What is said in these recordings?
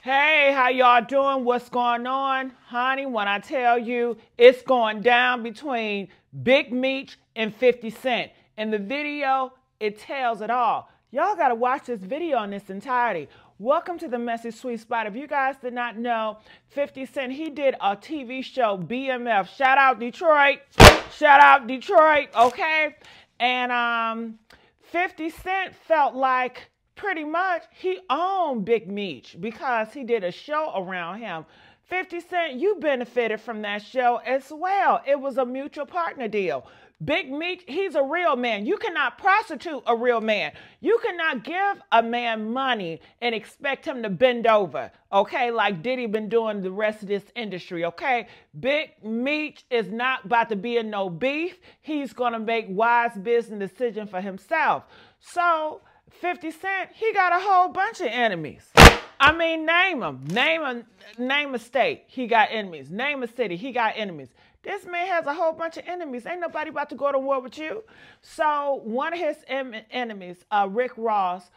Hey, how y'all doing? What's going on? Honey, when I tell you it's going down between Big Meech and 50 Cent. In the video, it tells it all. Y'all got to watch this video in its entirety. Welcome to the Messy Sweet Spot. If you guys did not know, 50 Cent, he did a TV show, BMF. Shout out Detroit. Shout out Detroit, okay? And 50 Cent felt like pretty much he owned Big Meech because he did a show around him. 50 Cent, you benefited from that show as well. It was a mutual partner deal. Big Meech, he's a real man. You cannot prostitute a real man. You cannot give a man money and expect him to bend over, okay, like Diddy been doing the rest of this industry, okay? Big Meech is not about to be in no beef. He's going to make wise business decisions for himself. So 50 Cent, he got a whole bunch of enemies. I mean, name them. Name a state, he got enemies. Name a city, he got enemies. This man has a whole bunch of enemies. Ain't nobody about to go to war with you. So one of his enemies, Rick Ross,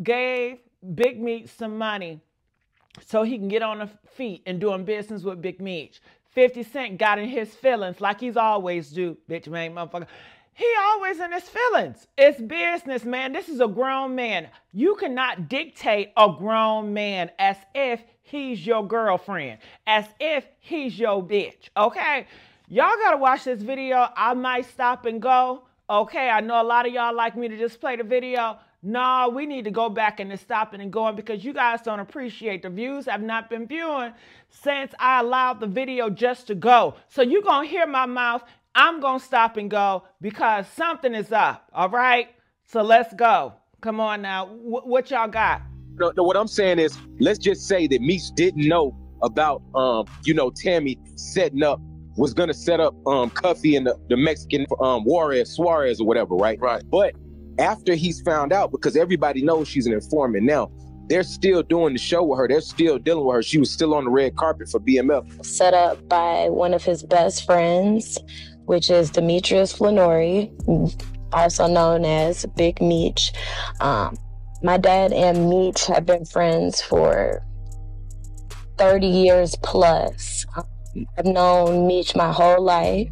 gave Big Meech some money so he can get on the feet and doing business with Big Meech. 50 Cent got in his feelings like he's always do, bitch, man, motherfucker. He always in his feelings. It's business, man. This is a grown man. You cannot dictate a grown man as if he's your girlfriend, as if he's your bitch, okay? Y'all gotta watch this video. I might stop and go, okay? I know a lot of y'all like me to just play the video. No, we need to go back and stopping and going because you guys don't appreciate the views. Have not been viewing since I allowed the video just to go. So you're gonna hear my mouth. I'm going to stop and go because something is up, all right? So let's go. Come on now. What y'all got? No, what I'm saying is, let's just say that Meech didn't know about, Tammy was going to set up Cuffy and the Mexican Suarez or whatever, right? Right. But after he's found out, because everybody knows she's an informant now, they're still doing the show with her. They're still dealing with her. She was still on the red carpet for BMF. Set up by one of his best friends, which is Demetrius Flannery, also known as Big Meech. My dad and Meech have been friends for 30 years plus. I've known Meech my whole life.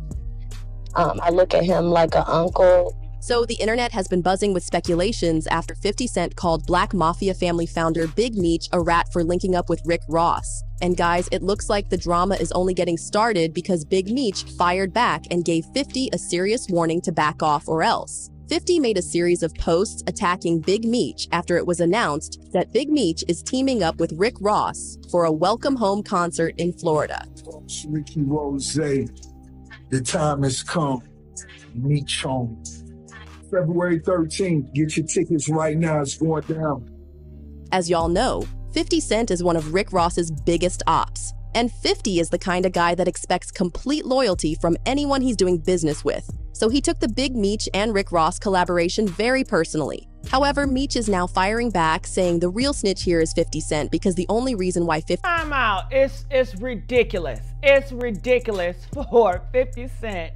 I look at him like an uncle. So the internet has been buzzing with speculations after 50 Cent called Black Mafia Family founder Big Meech a rat for linking up with Rick Ross. And guys, it looks like the drama is only getting started because Big Meech fired back and gave 50 a serious warning to back off or else. 50 made a series of posts attacking Big Meech after it was announced that Big Meech is teaming up with Rick Ross for a welcome home concert in Florida. Ricky Rose, the time has come. Meech home. February 13th, get your tickets right now, it's going down. As y'all know, 50 Cent is one of Rick Ross's biggest ops. And 50 is the kind of guy that expects complete loyalty from anyone he's doing business with. So he took the Big Meech and Rick Ross collaboration very personally. However, Meech is now firing back, saying the real snitch here is 50 Cent because the only reason why 50— Time out. It's ridiculous. It's ridiculous for 50 Cent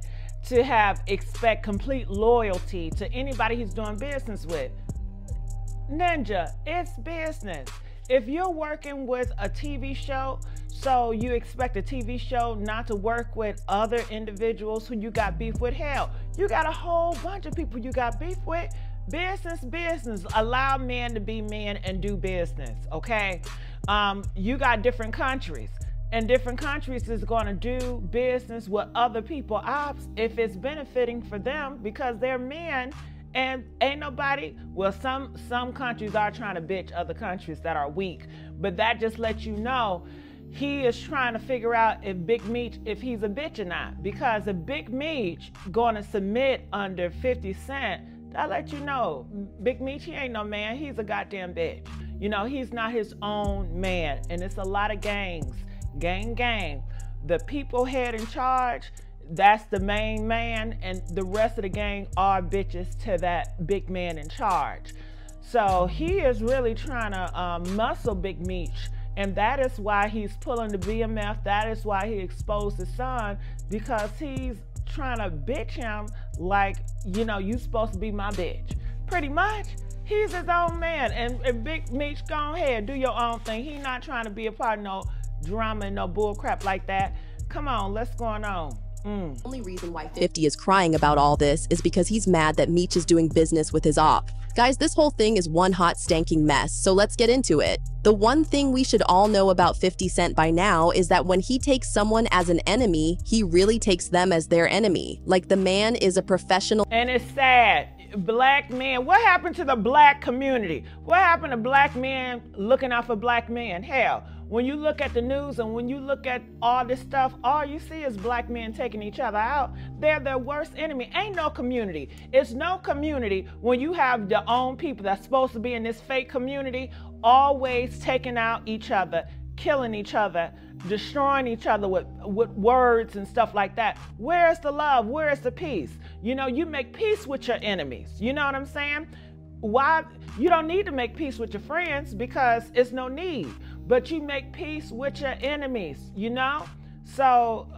to expect complete loyalty to anybody he's doing business with. Ninja, it's business. If you're working with a TV show, so you expect a TV show not to work with other individuals who you got beef with, hell, you got a whole bunch of people you got beef with. Business. Allow men to be men and do business, okay? You got different countries. And different countries is going to do business with other people ops if it's benefiting for them because they're men and ain't nobody, well, some countries are trying to bitch other countries that are weak, but that just lets you know he is trying to figure out if Big Meech, if he's a bitch or not, because if Big Meech going to submit under 50 Cent, that let you know Big Meech, he ain't no man, he's a goddamn bitch. You know, he's not his own man, and it's a lot of gangs. Gang. The people head in charge, that's the main man, and the rest of the gang are bitches to that big man in charge. So he is really trying to muscle Big Meech, and that is why he's pulling the BMF. That is why he exposed his son, because he's trying to bitch him like, you know, you supposed to be my bitch. Pretty much, He's his own man. And Big Meech, go ahead, do your own thing. He not trying to be a part of no drama and no bull crap like that. Come on, let's go on. The only reason why 50 is crying about all this is because he's mad that Meech is doing business with his op. Guys, this whole thing is one hot stanking mess, so let's get into it. The one thing we should all know about 50 Cent by now is that when he takes someone as an enemy, he really takes them as their enemy. Like, the man is a professional. And it's sad. Black men, what happened to the black community? What happened to black men looking out for black men? Hell, when you look at the news and when you look at all this stuff, all you see is black men taking each other out. They're their worst enemy. Ain't no community. It's no community when you have your own people that's supposed to be in this fake community always taking out each other, killing each other, destroying each other with words and stuff like that. Where's the love? Where's the peace? You know, you make peace with your enemies. You know what I'm saying? Why? You don't need to make peace with your friends because it's no need. But you make peace with your enemies, you know? So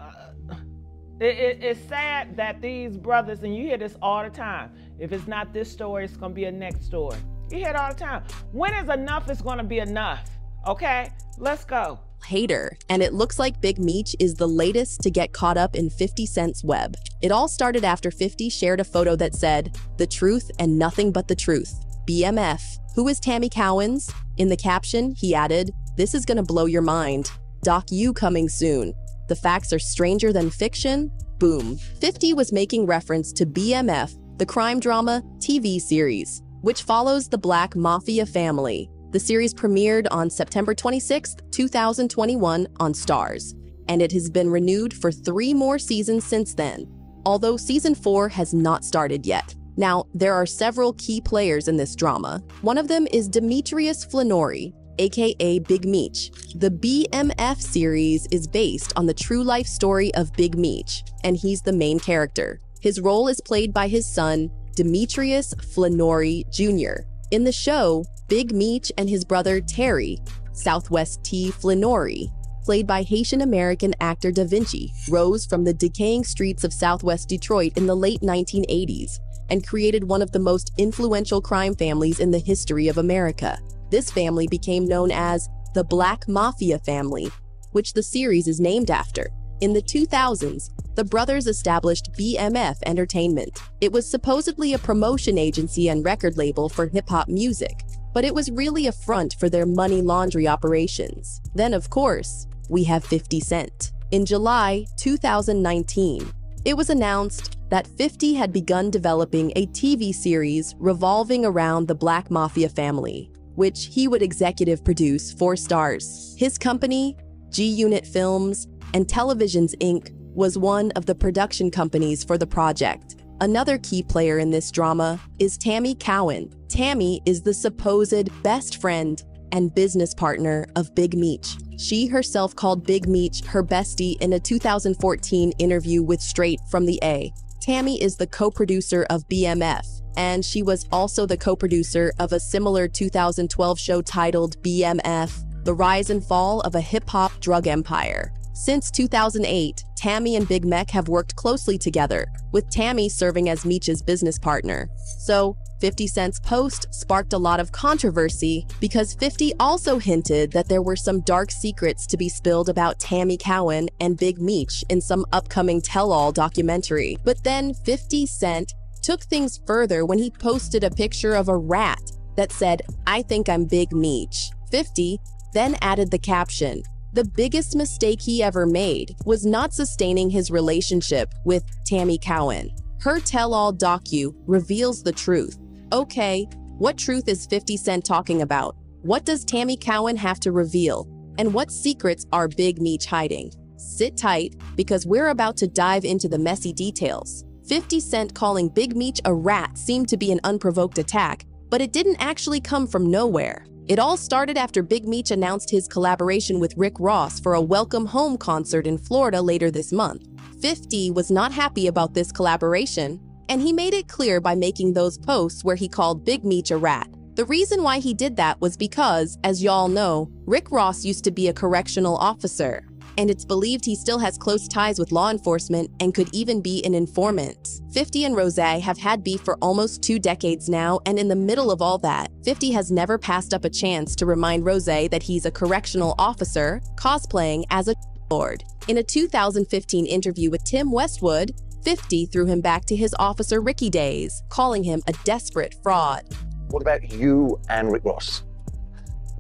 it's sad that these brothers, and you hear this all the time, if it's not this story, it's going to be a next story. You hear it all the time. When is enough is going to be enough? Okay, let's go. Hater, and it looks like Big Meech is the latest to get caught up in 50 Cent's web. It all started after 50 shared a photo that said, "The truth and nothing but the truth. BMF. Who is Tammy Cowens?" In the caption, he added, "This is gonna blow your mind. Doc U coming soon. The facts are stranger than fiction." Boom. 50 was making reference to BMF, the crime drama TV series, which follows the Black Mafia Family. The series premiered on September 26, 2021 on Starz, and it has been renewed for 3 more seasons since then, although season 4 has not started yet. Now, there are several key players in this drama. One of them is Demetrius Flannery, aka Big Meech. The BMF series is based on the true life story of Big Meech, and he's the main character. His role is played by his son, Demetrius Flannery Jr. In the show, Big Meech and his brother Terry, Southwest T. Flannery, played by Haitian-American actor Da Vinci, rose from the decaying streets of Southwest Detroit in the late 1980s and created one of the most influential crime families in the history of America. This family became known as the Black Mafia Family, which the series is named after. In the 2000s, the brothers established BMF Entertainment. It was supposedly a promotion agency and record label for hip-hop music, but it was really a front for their money laundry operations. Then, of course, we have 50 Cent. In July 2019, it was announced that 50 had begun developing a TV series revolving around the Black Mafia Family, which he would executive produce for Starz. His company, G-Unit Films and Televisions Inc., was one of the production companies for the project. Another key player in this drama is Tammy Cowan. Tammy is the supposed best friend and business partner of Big Meech. She herself called Big Meech her bestie in a 2014 interview with Straight from the A. Tammy is the co-producer of BMF, and she was also the co-producer of a similar 2012 show titled BMF, The Rise and Fall of a Hip-Hop Drug Empire. Since 2008, Tammy and Big Meech have worked closely together, with Tammy serving as Meech's business partner. So, 50 Cent's post sparked a lot of controversy because 50 also hinted that there were some dark secrets to be spilled about Tammy Cowan and Big Meech in some upcoming tell-all documentary. But then 50 Cent took things further when he posted a picture of a rat that said, "I think I'm Big Meech." 50 then added the caption, "The biggest mistake he ever made was not sustaining his relationship with Tammy Cowan. Her tell-all docu reveals the truth." Okay, what truth is 50 Cent talking about? What does Tammy Cowan have to reveal? And what secrets are Big Meech hiding? Sit tight, because we're about to dive into the messy details. 50 Cent calling Big Meech a rat seemed to be an unprovoked attack, but it didn't actually come from nowhere. It all started after Big Meech announced his collaboration with Rick Ross for a Welcome Home concert in Florida later this month. 50 was not happy about this collaboration, and he made it clear by making those posts where he called Big Meech a rat. The reason why he did that was because, as y'all know, Rick Ross used to be a correctional officer. and it's believed he still has close ties with law enforcement and could even be an informant. 50 and Rose have had beef for almost 2 decades now, and in the middle of all that, 50 has never passed up a chance to remind Rose that he's a correctional officer cosplaying as a lord. In a 2015 interview with Tim Westwood, 50 threw him back to his Officer Ricky days, calling him a desperate fraud. What about you and Rick Ross?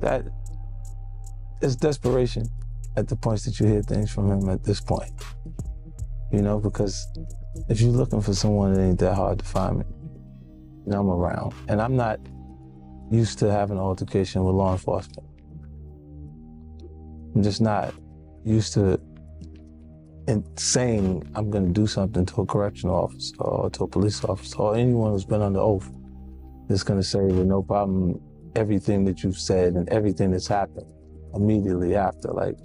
That is desperation at the points that you hear things from him at this point. You know, because if you're looking for someone, it ain't that hard to find me. You know, I'm around. And I'm not used to having an altercation with law enforcement. I'm just not used to saying I'm going to do something to a correctional officer or to a police officer or anyone who's been under oath that's going to say with no problem everything that you've said and everything that's happened immediately after. Like,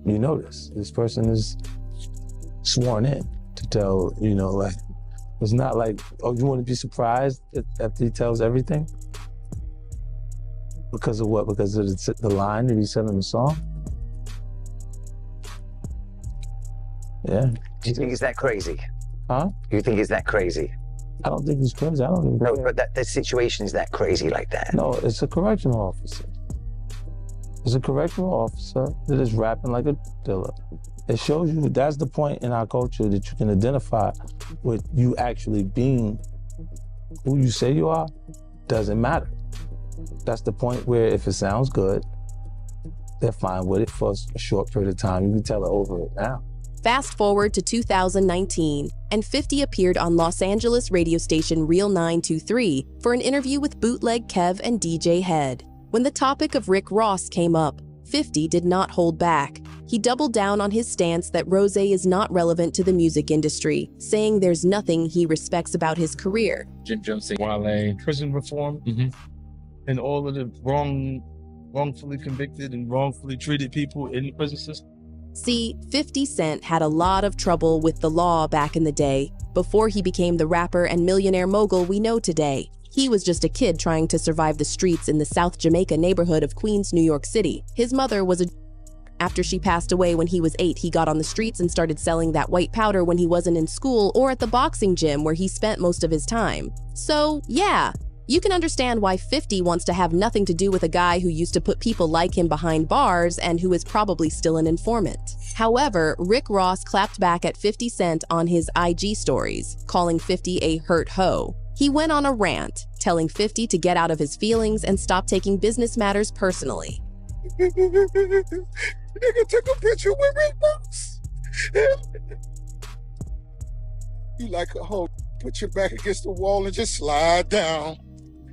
you know this person is sworn in to tell, you know, like, it's not like, oh, you want to be surprised after he tells everything? Because of what? Because of the line that he said in the song? Yeah. Do you think it's that crazy? Huh? Do you think it's that crazy? I don't think he's crazy. I don't think No, but the situation is that crazy like that. No, it's a correctional officer. It's a correctional officer that is rapping like a dealer. It shows you that's the point in our culture that you can identify with you actually being who you say you are. Doesn't matter. That's the point where if it sounds good, they're fine with it for a short period of time. You can tell it over it now. Fast forward to 2019, and 50 appeared on Los Angeles radio station Real 923 for an interview with Bootleg Kev and DJ Head. When the topic of Rick Ross came up, 50 did not hold back. He doubled down on his stance that Rose is not relevant to the music industry, saying there's nothing he respects about his career. Jim Jones, Wale, prison reform, and all of the wrongfully convicted and wrongfully treated people in the prison system. See, 50 Cent had a lot of trouble with the law back in the day, before he became the rapper and millionaire mogul we know today. He was just a kid trying to survive the streets in the South Jamaica neighborhood of Queens, New York City. His mother was a... After she passed away when he was 8, he got on the streets and started selling that white powder when he wasn't in school or at the boxing gym where he spent most of his time. So, yeah. You can understand why 50 wants to have nothing to do with a guy who used to put people like him behind bars and who is probably still an informant. However, Rick Ross clapped back at 50 Cent on his IG stories, calling 50 a hurt hoe. He went on a rant, telling 50 to get out of his feelings and stop taking business matters personally. Nigga took a picture with Rick Ross. You like a hoe, put your back against the wall and just slide down.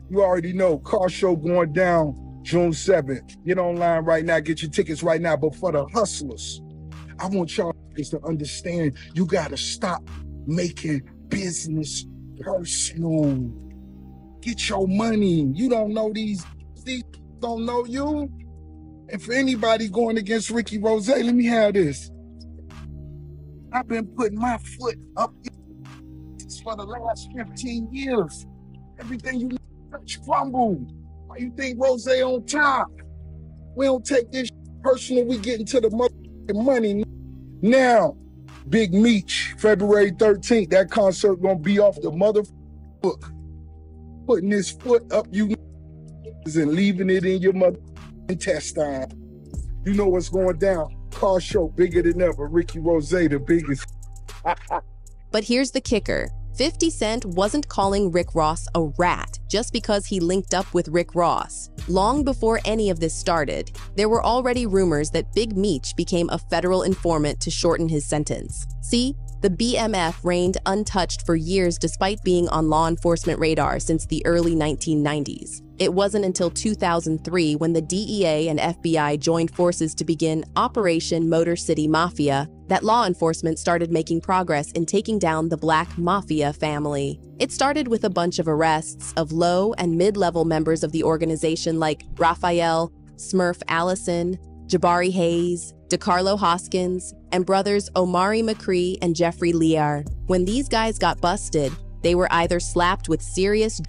You already know, car show going down June 7th. Get online right now, get your tickets right now. But for the hustlers, I want y'all to understand you gotta stop making business personal. Get your money. You don't know these don't know you. And for anybody going against Ricky Rose, let me have this. I've been putting my foot up for the last 15 years. Everything you touch crumble. Why you think Rose on top? We don't take this personal. We get into the money now. Big Meech, February 13th. That concert gonna be off the book. Putting his foot up you and leaving it in your intestine. You know what's going down. Car show bigger than ever. Ricky Rose, the biggest. But here's the kicker. 50 Cent wasn't calling Rick Ross a rat just because he linked up with Rick Ross. Long before any of this started, there were already rumors that Big Meech became a federal informant to shorten his sentence. See, the BMF reigned untouched for years despite being on law enforcement radar since the early 1990s. It wasn't until 2003 when the DEA and FBI joined forces to begin Operation Motor City Mafia that law enforcement started making progress in taking down the Black Mafia Family. It started with a bunch of arrests of low and mid-level members of the organization like Raphael, Smurf Allison, Jabari Hayes, DeCarlo Hoskins, and brothers Omari McCree and Jeffrey Lear. When these guys got busted, they were either slapped with serious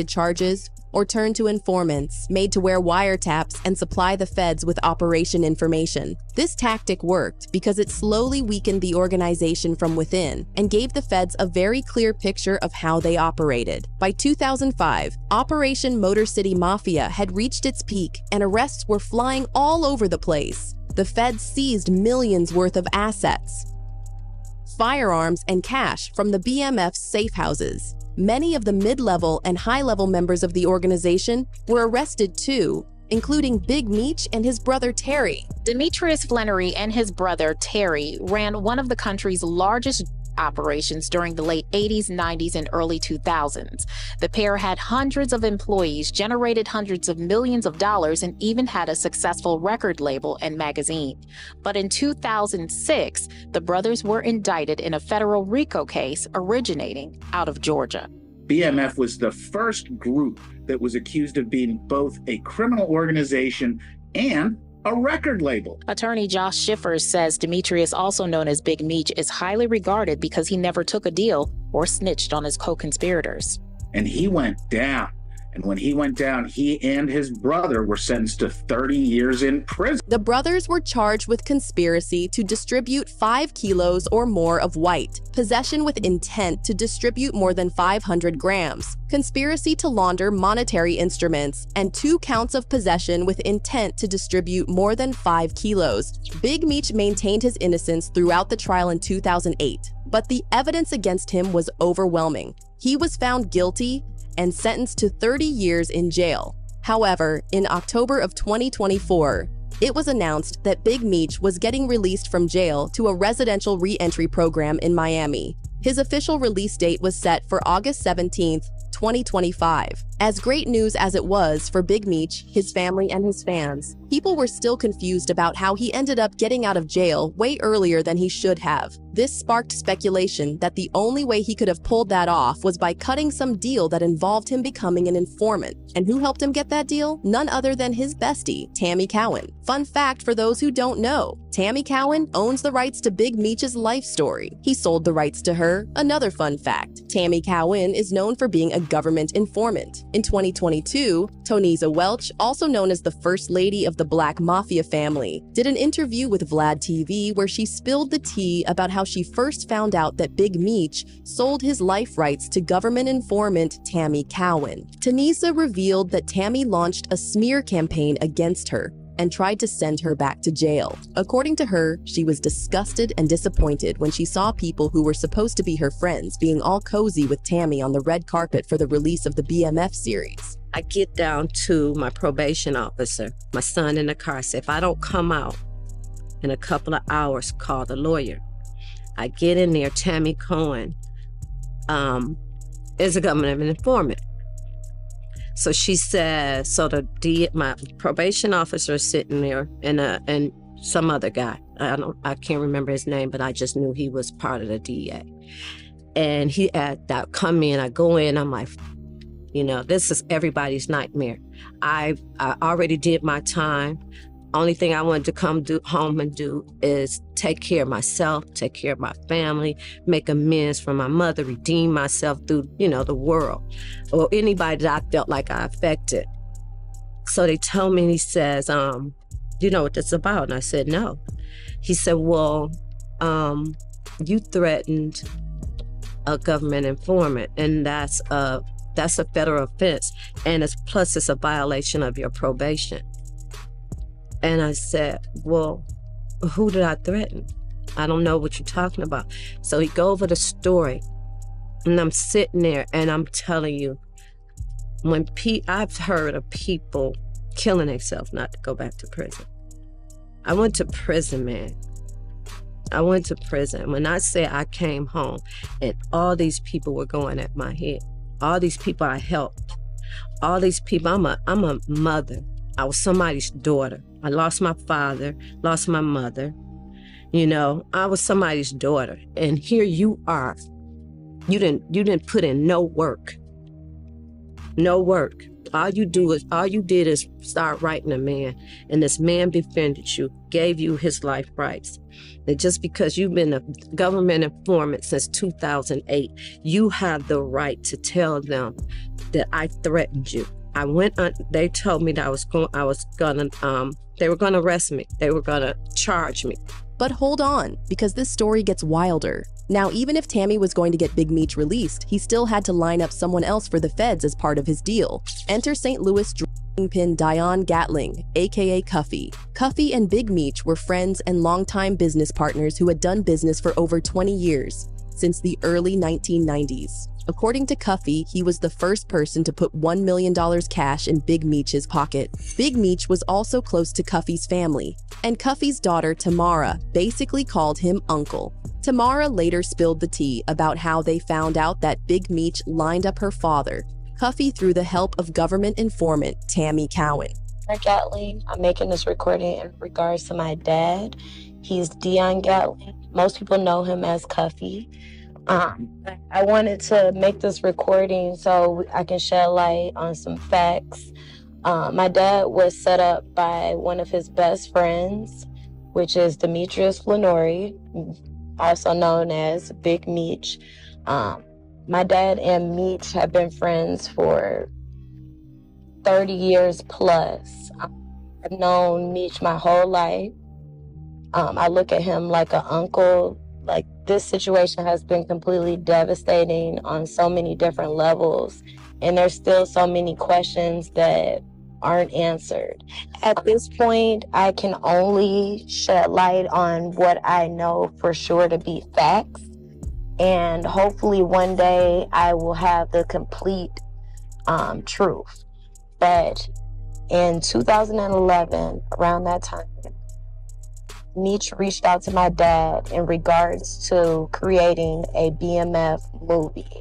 charges or turn to informants, made to wear wiretaps and supply the feds with operation information. This tactic worked because it slowly weakened the organization from within and gave the feds a very clear picture of how they operated. By 2005, Operation Motor City Mafia had reached its peak and arrests were flying all over the place. The feds seized millions worth of assets, firearms, and cash from the BMF's safe houses. Many of the mid-level and high-level members of the organization were arrested too, including Big Meech and his brother Terry. Demetrius Flannery and his brother Terry ran one of the country's largest operations during the late 80s, 90s, and early 2000s. The pair had hundreds of employees, generated hundreds of millions of dollars, and even had a successful record label and magazine. But in 2006, the brothers were indicted in a federal RICO case originating out of Georgia. BMF was the first group that was accused of being both a criminal organization and a record label. Attorney Josh Schiffers says Demetrius, also known as Big Meech, is highly regarded because he never took a deal or snitched on his co-conspirators. And he went down. And when he went down, he and his brother were sentenced to 30 years in prison. The brothers were charged with conspiracy to distribute 5 kilos or more of white, possession with intent to distribute more than 500 grams, conspiracy to launder monetary instruments, and 2 counts of possession with intent to distribute more than 5 kilos. Big Meech maintained his innocence throughout the trial in 2008, but the evidence against him was overwhelming. He was found guilty and sentenced to 30 years in jail. However, in October of 2024, it was announced that Big Meech was getting released from jail to a residential re-entry program in Miami. His official release date was set for August 17th, 2025. As great news as it was for Big Meech, his family, and his fans, people were still confused about how he ended up getting out of jail way earlier than he should have. This sparked speculation that the only way he could have pulled that off was by cutting some deal that involved him becoming an informant. And who helped him get that deal? None other than his bestie, Tammy Cowan. Fun fact for those who don't know, Tammy Cowan owns the rights to Big Meech's life story. He sold the rights to her. Another fun fact, Tammy Cowan is known for being a government informant. In 2022, Tonisa Welch, also known as the First Lady of the Black Mafia Family, did an interview with Vlad TV where she spilled the tea about how she first found out that Big Meech sold his life rights to government informant Tammy Cowan. Tonisa revealed that Tammy launched a smear campaign against her and tried to send her back to jail. According to her, she was disgusted and disappointed when she saw people who were supposed to be her friends being all cozy with Tammy on the red carpet for the release of the BMF series. I get down to my probation officer, my son in the car, said, if I don't come out in a couple of hours, call the lawyer. I get in there, Tammy Cowan is a government informant. So she says, so my probation officer is sitting there and some other guy. I can't remember his name, but I just knew he was part of the DEA. And he had that come in, I go in, I'm like, you know, this is everybody's nightmare. I already did my time. Only thing I wanted to come home and do is take care of myself, take care of my family, make amends for my mother, redeem myself through, you know, the world or anybody that I felt like I affected. So they told me, he says, you know what this is about? And I said, no. He said, well, you threatened a government informant, and that's a federal offense, and it's a violation of your probation. And I said, well, who did I threaten? I don't know what you're talking about. So he go over the story, and I'm sitting there, and I'm telling you, when I've heard of people killing themselves not to go back to prison. I went to prison, man. I went to prison. When I say I came home, and all these people were going at my head, all these people I helped, all these people, I'm a mother. I was somebody's daughter. I lost my father, lost my mother. You know, I was somebody's daughter. And here you are. You didn't put in no work. No work. All you did is start writing a man. And this man befriended you, gave you his life rights. And just because you've been a government informant since 2008, you have the right to tell them that I threatened you. I went on, they told me that they were gonna arrest me. They were gonna charge me. But hold on, because this story gets wilder. Now, even if Tammy was going to get Big Meech released, he still had to line up someone else for the feds as part of his deal. Enter St. Louis pin Dion Gatling, aka Cuffy. Cuffy and Big Meech were friends and longtime business partners who had done business for over 20 years, since the early 1990s. According to Cuffy, he was the first person to put $1 million cash in Big Meech's pocket. Big Meech was also close to Cuffy's family, and Cuffy's daughter, Tamara, basically called him uncle. Tamara later spilled the tea about how they found out that Big Meech lined up her father, Cuffy, through the help of government informant Tammy Cowan. Gatling, I'm making this recording in regards to my dad. He's Dion Gatling. Most people know him as Cuffy. I wanted to make this recording so I can shed light on some facts. My dad was set up by one of his best friends, which is Demetrius Flannery, also known as Big Meech. My dad and Meech have been friends for 30 years plus. I've known Meech my whole life. I look at him like an uncle. Like, this situation has been completely devastating on so many different levels, and there's still so many questions that aren't answered. At this point, I can only shed light on what I know for sure to be facts, and hopefully one day I will have the complete truth. But in 2011, around that time, Meech reached out to my dad in regards to creating a BMF movie.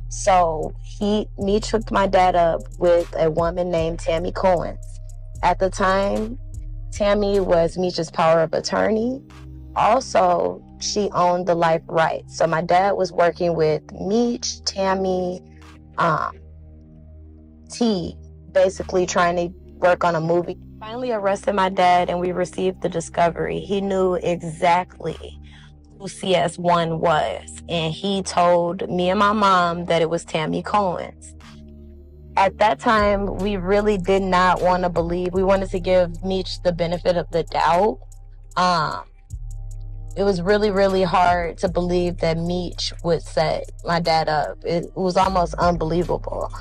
So Meech hooked my dad up with a woman named Tammy Cohen. At the time, Tammy was Meech's power of attorney. Also, she owned the life rights. So my dad was working with Meech, Tammy, T, basically trying to work on a movie. Finally arrested my dad and we received the discovery. He knew exactly who CS1 was, and he told me and my mom that it was Tammy Cohen's. At that time, we really did not want to believe. We wanted to give Meech the benefit of the doubt. It was really, really hard to believe that Meech would set my dad up. It was almost unbelievable.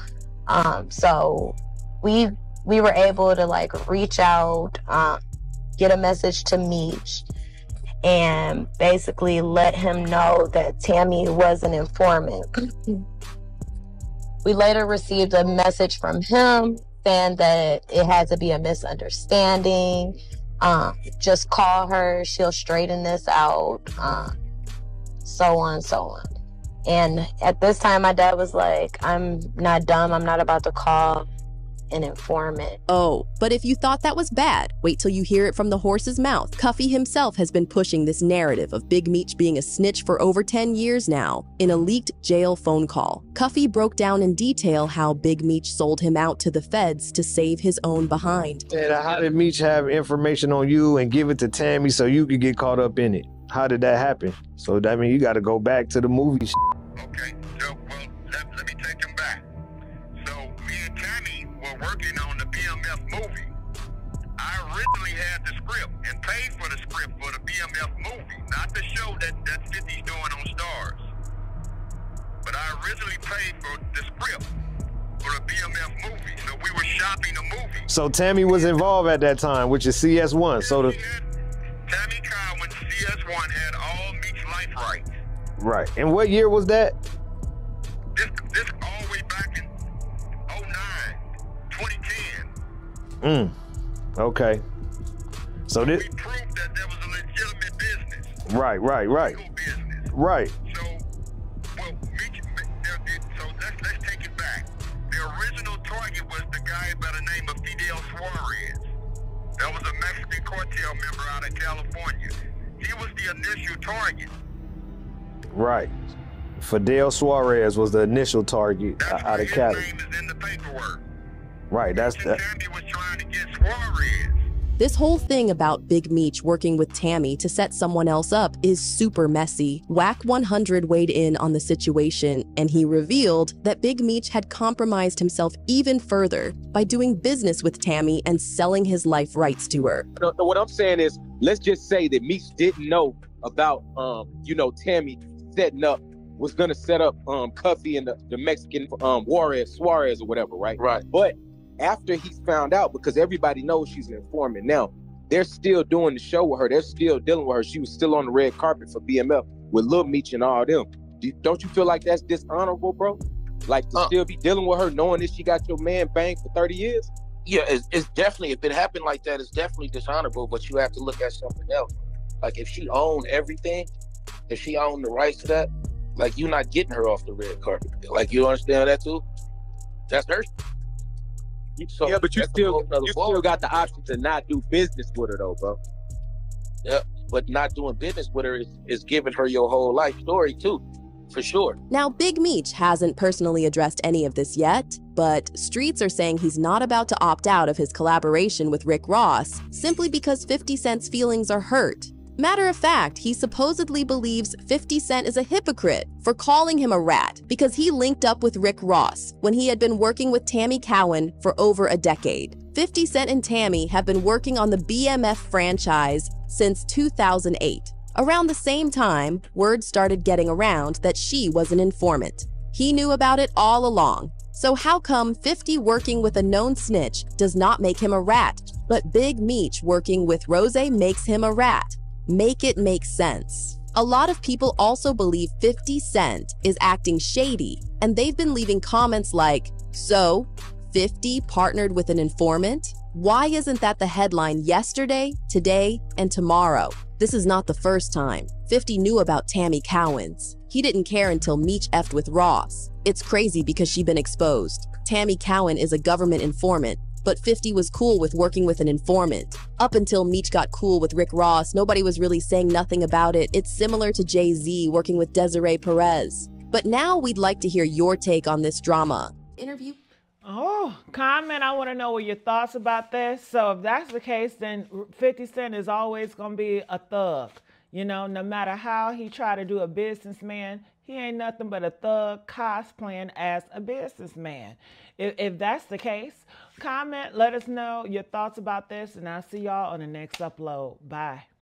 So we were able to like reach out, get a message to Meech, and basically let him know that Tammy was an informant. We later received a message from him saying that it had to be a misunderstanding. Just call her, she'll straighten this out, so on, so on. And at this time, my dad was like, I'm not dumb, I'm not about to call an informant. Oh, but if you thought that was bad, wait till you hear it from the horse's mouth. Cuffy himself has been pushing this narrative of Big Meech being a snitch for over 10 years now. In a leaked jail phone call, Cuffy broke down in detail how Big Meech sold him out to the feds to save his own behind. And how did Meech have information on you and give it to Tammy so you could get caught up in it? How did that happen? So that means you got to go back to the movie. Okay, so let me take him back. So me and Tammy were working on the BMF movie. I originally had the script and paid for the script for the BMF movie, not the show that 50's doing on Stars. But I originally paid for the script for the BMF movie, so we were shopping the movie. So Tammy was involved at that time, which is CS1. So Tammy Cowan, CS1, had all Meech's life rights. Right. And what year was that? This all the way back in 2010. Okay. So this. We proved that there was a legitimate business. Right. Legal business. Right. So, well, Meech, so let's take it back. The original target was the guy by the name of Fidel Suarez. That was a Mexican cartel member out of California. He was the initial target. Right. Fidel Suarez was the initial target out of Cali. His name is in the paperwork. Right, that's that. Tammy was trying to get Suarez. This whole thing about Big Meech working with Tammy to set someone else up is super messy. Whack 100 weighed in on the situation, and he revealed that Big Meech had compromised himself even further by doing business with Tammy and selling his life rights to her. What I'm saying is, let's just say that Meech didn't know about, Tammy setting up, was gonna set up Cuffy and the Mexican warrior Suarez or whatever, right? Right. But after he's found out, because everybody knows she's an informant now, they're still doing the show with her. They're still dealing with her. She was still on the red carpet for BMF with Lil Meech and all them. Don't you feel like that's dishonorable, bro? Like to still be dealing with her knowing that she got your man banged for 30 years? Yeah, it's definitely, if it happened like that, it's definitely dishonorable, but you have to look at something else. Like if she owned everything, if she owned the rights to that, like you're not getting her off the red carpet. Like you understand that too? That's her. So yeah, but you still got the option to not do business with her though, bro. Yeah, but not doing business with her is giving her your whole life story too, for sure. Now, Big Meech hasn't personally addressed any of this yet, but streets are saying he's not about to opt out of his collaboration with Rick Ross simply because 50 Cent's feelings are hurt. Matter of fact, he supposedly believes 50 Cent is a hypocrite for calling him a rat because he linked up with Rick Ross when he had been working with Tammy Cowan for over a decade. 50 Cent and Tammy have been working on the BMF franchise since 2008. Around the same time, word started getting around that she was an informant. He knew about it all along. So how come 50 working with a known snitch does not make him a rat, but Big Meech working with Rose makes him a rat? Make it make sense. A lot of people also believe 50 Cent is acting shady, and they've been leaving comments like, so, 50 partnered with an informant? Why isn't that the headline yesterday, today, and tomorrow? This is not the first time. 50 knew about Tammy Cowan's. He didn't care until Meech effed with Ross. It's crazy because she'd been exposed. Tammy Cowan is a government informant, but 50 was cool with working with an informant. Up until Meech got cool with Rick Ross, nobody was really saying nothing about it. It's similar to Jay-Z working with Desiree Perez. But now we'd like to hear your take on this drama. Interview. Oh, comment. I want to know what your thoughts about this. So if that's the case, then 50 Cent is always going to be a thug. You know, no matter how he try to do a businessman, he ain't nothing but a thug cosplaying as a businessman. If that's the case, comment, let us know your thoughts about this, and I'll see y'all on the next upload. Bye.